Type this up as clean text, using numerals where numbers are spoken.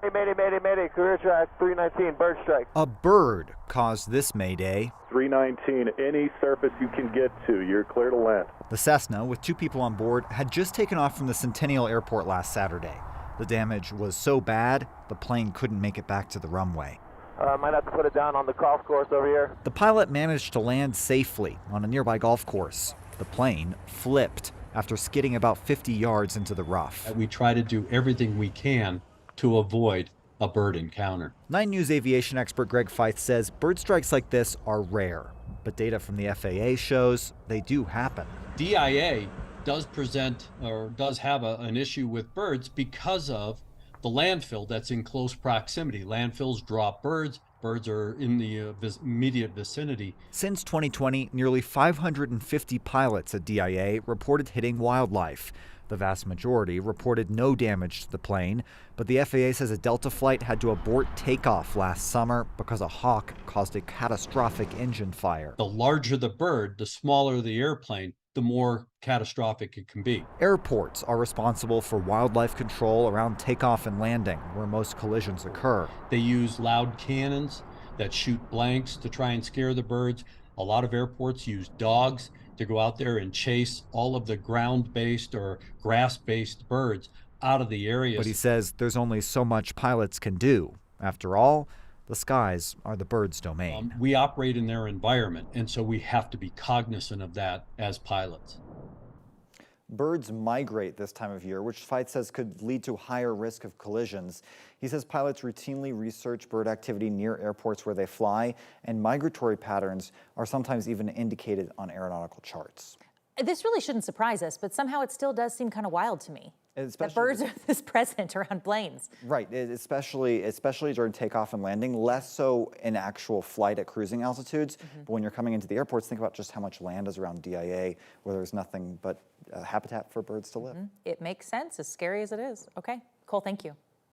Hey, mayday, career track 319, bird strike. A bird caused this mayday. 319, any surface you can get to, you're clear to land. The Cessna, with 2 people on board, had just taken off from the Centennial Airport last Saturday. The damage was so bad, the plane couldn't make it back to the runway. Might have to put it down on the golf course over here. The pilot managed to land safely on a nearby golf course. The plane flipped after skidding about 50 yards into the rough. We try to do everything we can to avoid a bird encounter. 9 News aviation expert Greg Feith says bird strikes like this are rare, but data from the FAA shows they do happen. DIA does present or does have an issue with birds because of the landfill that's in close proximity. Landfills drop birds. Birds are in the immediate vicinity. Since 2020, nearly 550 pilots at DIA reported hitting wildlife. The vast majority reported no damage to the plane, but the FAA says a Delta flight had to abort takeoff last summer because a hawk caused a catastrophic engine fire. The larger the bird, the smaller the airplane, the more catastrophic it can be. Airports are responsible for wildlife control around takeoff and landing, where most collisions occur. They use loud cannons that shoot blanks to try and scare the birds. A lot of airports use dogs to go out there and chase all of the ground-based or grass-based birds out of the area. But he says there's only so much pilots can do. After all, the skies are the birds' domain. We operate in their environment, and so we have to be cognizant of that as pilots. Birds migrate this time of year, which Feith says could lead to higher risk of collisions. He says pilots routinely research bird activity near airports where they fly, and migratory patterns are sometimes even indicated on aeronautical charts. This really shouldn't surprise us, but somehow it still does seem kind of wild to me. That birds are this present around planes. Right, especially during takeoff and landing, less so in actual flight at cruising altitudes. But when you're coming into the airports, think about just how much land is around DIA, where there's nothing but habitat for birds to live. It makes sense, as scary as it is. Okay, Cole, thank you.